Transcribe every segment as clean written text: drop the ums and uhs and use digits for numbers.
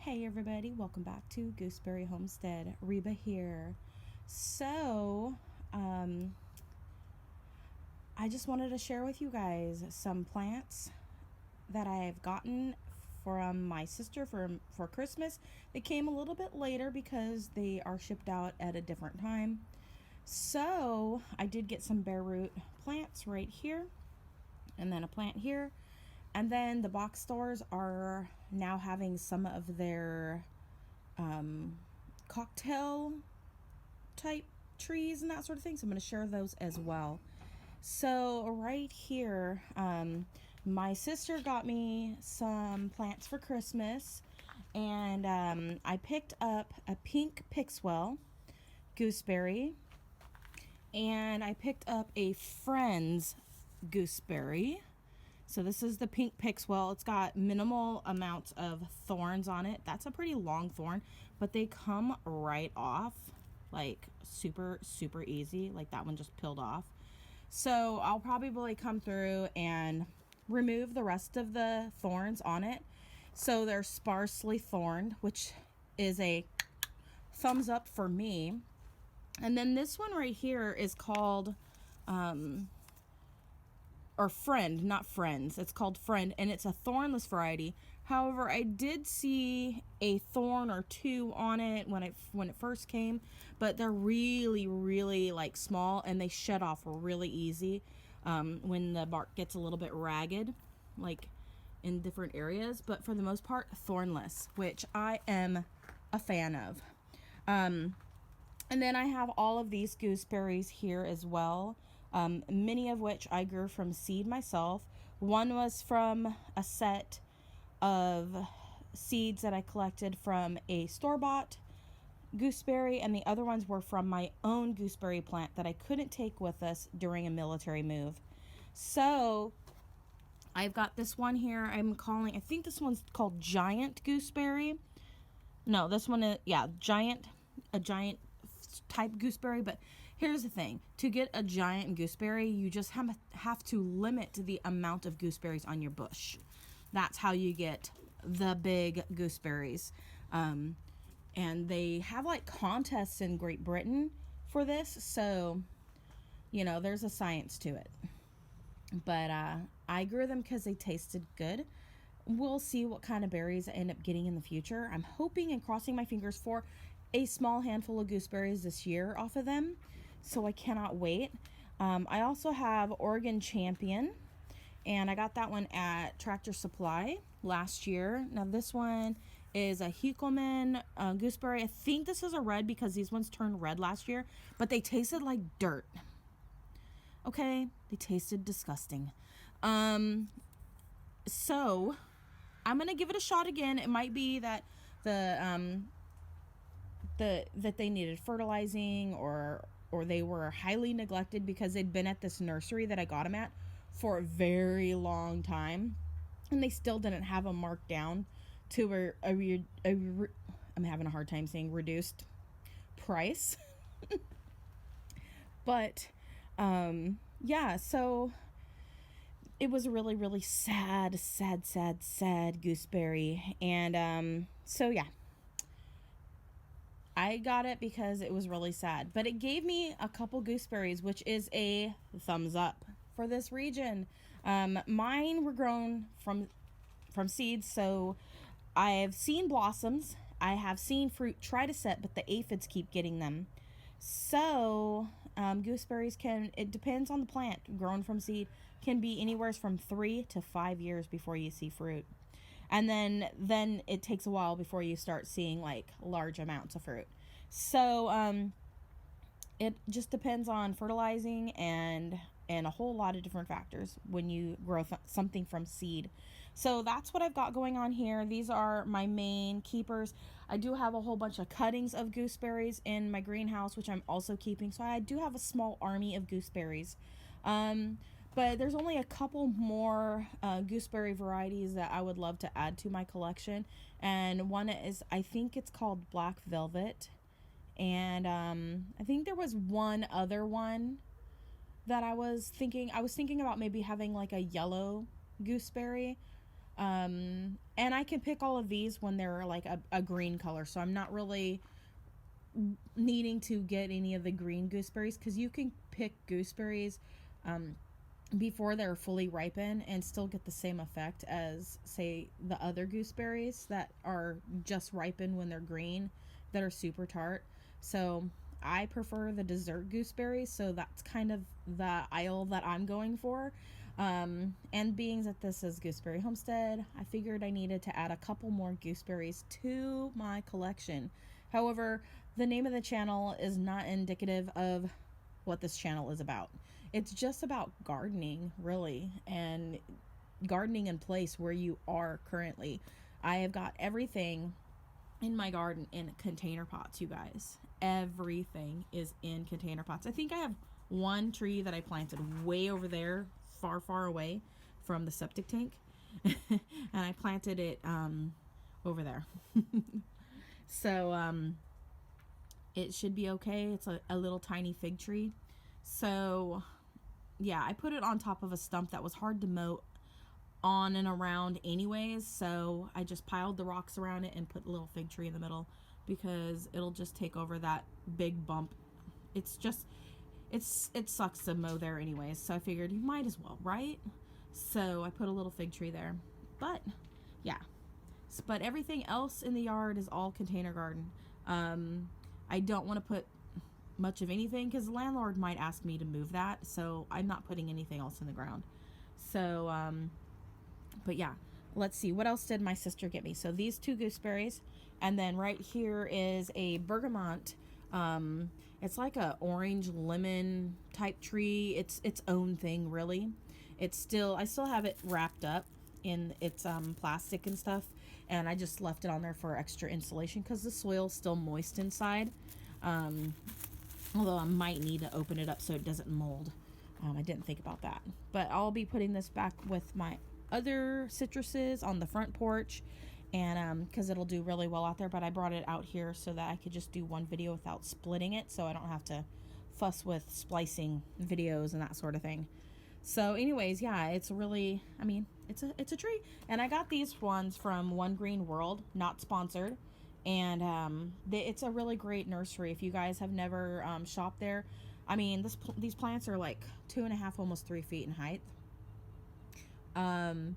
Hey everybody, welcome back to Gooseberry Homestead. Reba here. So, I just wanted to share with you guys some plants that I've gotten from my sister for Christmas. They came a little bit later because they are shipped out at a different time. So, I did get some bare root plants right here, and then a plant here. And then the box stores are now having some of their cocktail type trees and that sort of thing. So I'm going to share those as well. So right here, my sister got me some plants for Christmas. And I picked up a pink Pixwell gooseberry. And I picked up a Friends gooseberry. So this is the pink Pixwell. It's got minimal amounts of thorns on it. That's a pretty long thorn, but they come right off, like super, super easy. Like that one just peeled off. So I'll probably come through and remove the rest of the thorns on it. So they're sparsely thorned, which is a thumbs up for me. And then this one right here is called, or Friend, not Friends. It's called Friend, and it's a thornless variety. However, I did see a thorn or two on it when it first came, but they're really, really like small, and they shed off really easy when the bark gets a little bit ragged, like in different areas. But for the most part, thornless, which I am a fan of. And then I have all of these gooseberries here as well. Many of which I grew from seed myself. One was from a set of seeds that I collected from a store-bought gooseberry, and the other ones were from my own gooseberry plant that I couldn't take with us during a military move. So I've got this one here. I think this one's called Giant Gooseberry. No, this one is, yeah, a giant type gooseberry. But here's the thing, to get a giant gooseberry, you just have to limit the amount of gooseberries on your bush. That's how you get the big gooseberries. And they have like contests in Great Britain for this, so there's a science to it. But I grew them because they tasted good. We'll see what kind of berries I end up getting in the future. I'm hoping and crossing my fingers for a small handful of gooseberries this year off of them. So I cannot wait. I also have Oregon Champion, and I got that one at Tractor Supply last year. Now this one is a Hickelman gooseberry. I think this is a red because these ones turned red last year, but they tasted like dirt. Okay, they tasted disgusting. So I'm gonna give it a shot again. It might be that that they needed fertilizing, or they were highly neglected because they'd been at this nursery that I got them at for a very long time, and they still didn't have them marked down to I'm having a hard time saying reduced price. But yeah, so it was a really, really sad gooseberry. And so yeah, I got it because it was really sad, but it gave me a couple gooseberries, which is a thumbs up for this region. Mine were grown from seeds, so I have seen blossoms. I have seen fruit try to set, but the aphids keep getting them. So gooseberries it depends on the plant, grown from seed, can be anywhere from 3 to 5 years before you see fruit. And then it takes a while before you start seeing like large amounts of fruit. So it just depends on fertilizing and a whole lot of different factors when you grow something from seed. So that's what I've got going on here. These are my main keepers. I do have a whole bunch of cuttings of gooseberries in my greenhouse, which I'm also keeping. So I do have a small army of gooseberries. But there's only a couple more gooseberry varieties that I would love to add to my collection. And one is, I think it's called Black Velvet. And I think there was one other one that I was thinking about maybe having like a yellow gooseberry. And I can pick all of these when they're like a green color, so I'm not really needing to get any of the green gooseberries, because you can pick gooseberries before they're fully ripened and still get the same effect as, say, the other gooseberries that are just ripened when they're green, that are super tart. So I prefer the dessert gooseberries, so that's kind of the aisle that I'm going for. And being that this is Gooseberry Homestead, I figured I needed to add a couple more gooseberries to my collection. However, the name of the channel is not indicative of what this channel is about. It's just about gardening, really, and gardening in place where you are currently. I have got everything in my garden in container pots, you guys. Everything is in container pots. I think I have one tree that I planted way over there, far, far away from the septic tank. And I planted it over there. So it should be okay. It's a little tiny fig tree. So yeah, I put it on top of a stump that was hard to mow on and around anyways, so I just piled the rocks around it and put a little fig tree in the middle, because it'll just take over that big bump. It sucks to mow there anyways, so I figured you might as well, right? So I put a little fig tree there. But yeah, but everything else in the yard is all container garden. I don't want to put much of anything because the landlord might ask me to move that, so I'm not putting anything else in the ground. So but yeah, let's see, what else did my sister get me? So these two gooseberries, and then right here is a bergamot. It's like a orange lemon type tree. It's its own thing, really. I still have it wrapped up in its plastic and stuff, and I just left it on there for extra insulation because the soil's still moist inside. Although I might need to open it up so it doesn't mold. I didn't think about that. But I'll be putting this back with my other citruses on the front porch, and because it'll do really well out there. But I brought it out here so that I could just do one video without splitting it, so I don't have to fuss with splicing videos and that sort of thing. So anyways, yeah, it's really, I mean, it's a tree. And I got these ones from One Green World, not sponsored. And it's a really great nursery. If you guys have never shopped there, I mean, these plants are like 2.5, almost 3 feet in height. And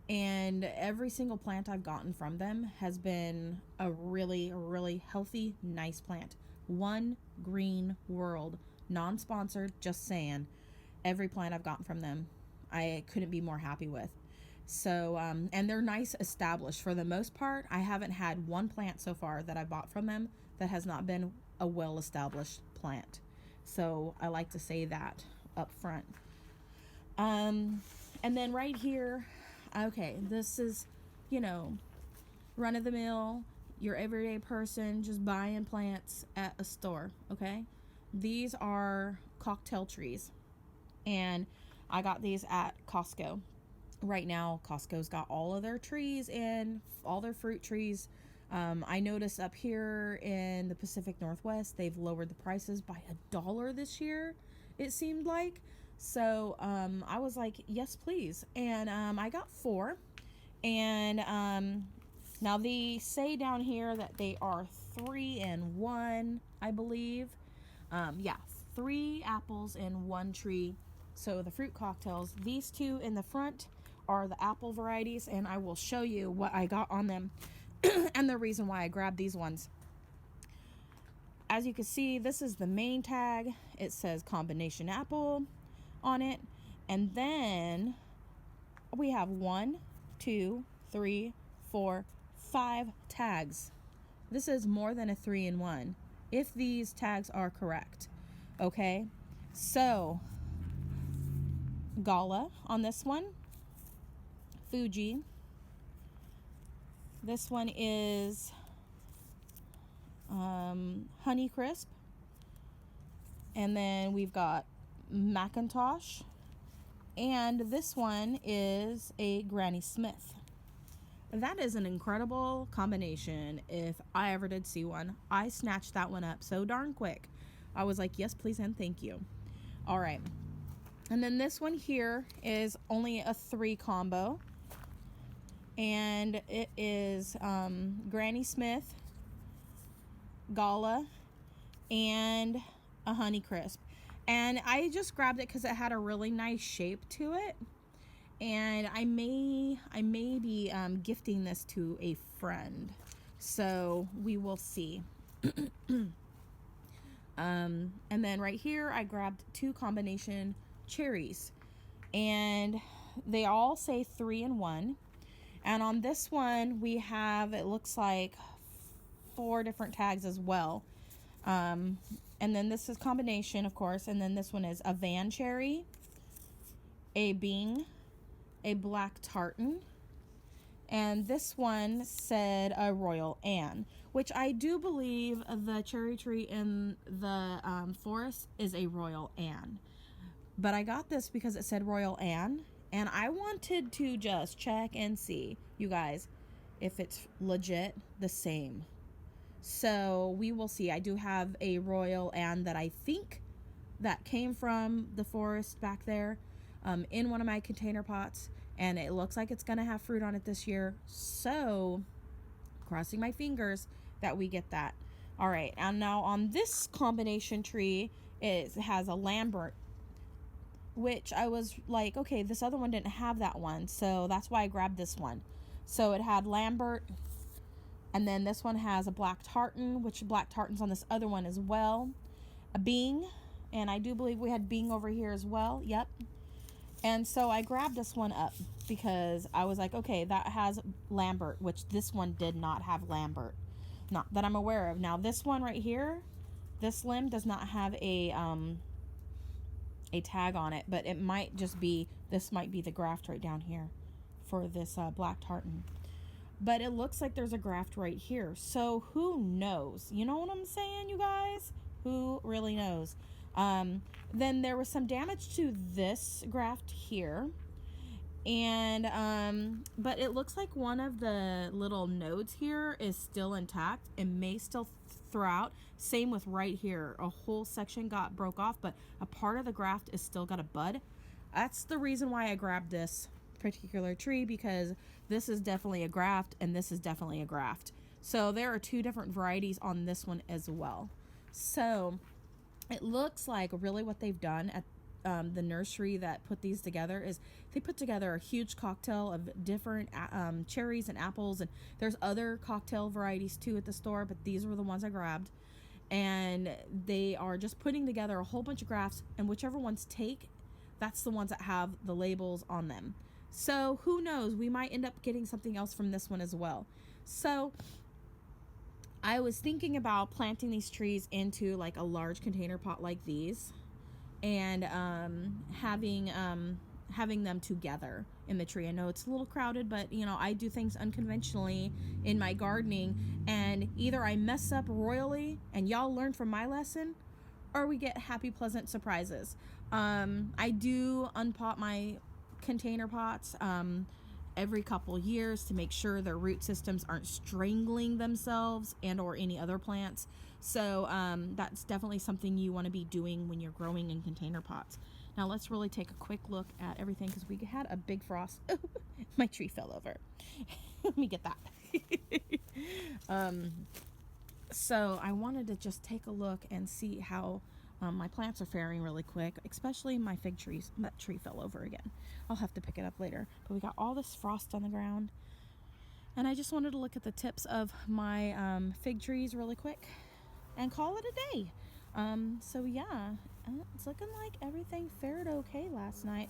every single plant I've gotten from them has been a really, really healthy, nice plant. One Green World, non-sponsored, just saying. Every plant I've gotten from them, I couldn't be more happy with. So, and they're nice established. For the most part, I haven't had one plant so far that I bought from them that has not been a well-established plant. So I like to say that up front. And then right here, okay, this is, run-of-the-mill, your everyday person just buying plants at a store, okay? These are cocktail trees, and I got these at Costco. Right now, Costco's got all of their trees and all their fruit trees. I noticed up here in the Pacific Northwest, they've lowered the prices by $1 this year, it seemed like. So I was like, yes, please. And I got 4. And now they say down here that they are 3 in 1, I believe. Yeah, 3 apples in 1 tree. So the fruit cocktails, these 2 in the front are the apple varieties, and I will show you what I got on them and the reason why I grabbed these ones. As you can see, this is the main tag. It says combination apple on it, and then we have 1, 2, 3, 4, 5 tags. This is more than a 3 in 1 if these tags are correct. Okay, so Gala on this one, Fuji. This one is Honey Crisp. And then we've got Macintosh. And this one is a Granny Smith. That is an incredible combination if I ever did see one. I snatched that one up so darn quick. I was like, yes, please, and thank you. All right. And then this one here is only a 3 combo. and it is Granny Smith, Gala, and a Honey Crisp. And I just grabbed it because it had a really nice shape to it. And I may be gifting this to a friend, so we will see. And then right here I grabbed 2 combination cherries, and they all say 3 in 1. And on this one we have, it looks like 4 different tags as well. And then this is combination, of course, and then this one is a Van Cherry, a Bing, a Black Tartan, and this one said a Royal Anne, which I do believe the cherry tree in the forest is a Royal Anne. But I got this because it said Royal Anne, and I wanted to just check and see, you guys, if it's legit the same. So we will see. I do have a Royal Anne that I think that came from the forest back there in one of my container pots, and it looks like it's gonna have fruit on it this year, so crossing my fingers that we get that. All right, and now on this combination tree, it has a Lambert, which I was like, okay, this other one didn't have that one, so that's why I grabbed this one. So it had Lambert, and then this one has a Black Tartan, which Black Tartan's on this other one as well. A Bing, and I do believe we had Bing over here as well. Yep. And so I grabbed this one up because I was like, okay, that has Lambert, which this one did not have Lambert. Not that I'm aware of. Now this one right here, this limb does not have a tag on it, but it might just be, this might be the graft right down here for this Black Tartan. But it looks like there's a graft right here. So who knows? You know what I'm saying, you guys? Who really knows? Then there was some damage to this graft here. And, but it looks like one of the little nodes here is still intact. It may still throw out. Same with right here. A whole section broke off, but a part of the graft is still got a bud. That's the reason why I grabbed this particular tree, because this is definitely a graft and this is definitely a graft. So there are 2 different varieties on this one as well. So it looks like really what they've done at the nursery that put these together is they put together a huge cocktail of different cherries and apples, and there's other cocktail varieties too at the store, but these were the ones I grabbed. And they are just putting together a whole bunch of grafts, and whichever ones take, that's the ones that have the labels on them. So who knows, we might end up getting something else from this one as well. So I was thinking about planting these trees into like a large container pot like these, and having them together in the tree. I know it's a little crowded, but you know, I do things unconventionally in my gardening, and either I mess up royally and y'all learn from my lesson, or we get happy, pleasant surprises. I do unpot my container pots every couple years to make sure their root systems aren't strangling themselves and or any other plants. So that's definitely something you want to be doing when you're growing in container pots. Now let's really take a quick look at everything, because we had a big frost. My tree fell over. Let me get that. So I wanted to just take a look and see how my plants are faring really quick, especially my fig trees. That tree fell over again. I'll have to pick it up later. But we got all this frost on the ground, and I just wanted to look at the tips of my fig trees really quick and call it a day. So yeah, it's looking like everything fared okay last night.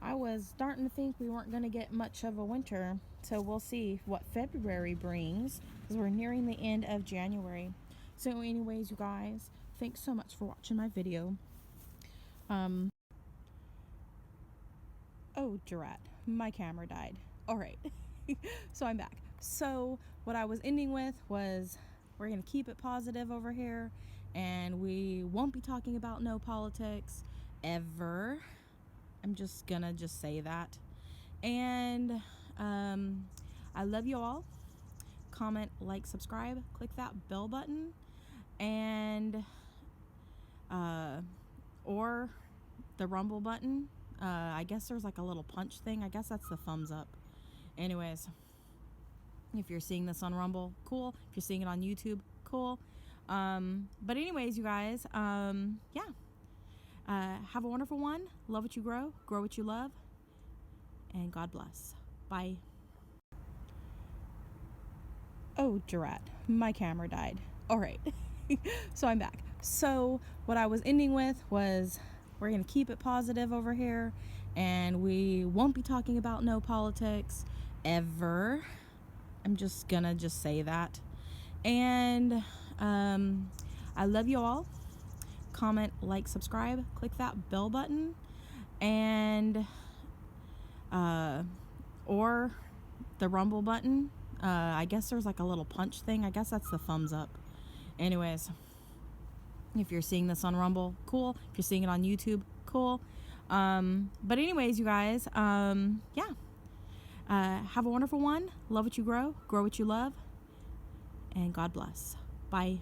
I was starting to think we weren't going to get much of a winter, so we'll see what February brings, because we're nearing the end of January. So anyways, you guys, thanks so much for watching my video. Oh, Gerard, my camera died. All right. So I'm back. So what I was ending with was, we're going to keep it positive over here, and we won't be talking about no politics ever. I'm just gonna say that. And I love you all. Comment, like, subscribe, click that bell button, and or the rumble button. I guess there's like a little punch thing. I guess that's the thumbs up. Anyways, if you're seeing this on Rumble, cool. If you're seeing it on YouTube, cool. But anyways, you guys, yeah. Have a wonderful one. Love what you grow what you love, and God bless. Bye. Oh, Gerard, my camera died. All right. So I'm back. So what I was ending with was we're going to keep it positive over here, and we won't be talking about no politics ever. I'm just going to say that. And I love you all. Comment, like, subscribe, click that bell button, and or the Rumble button. I guess there's like a little punch thing. I guess that's the thumbs up. Anyways, if you're seeing this on Rumble, cool. If you're seeing it on YouTube, cool. But anyways, you guys, yeah. Have a wonderful one. Love what you grow what you love, and God bless. Bye.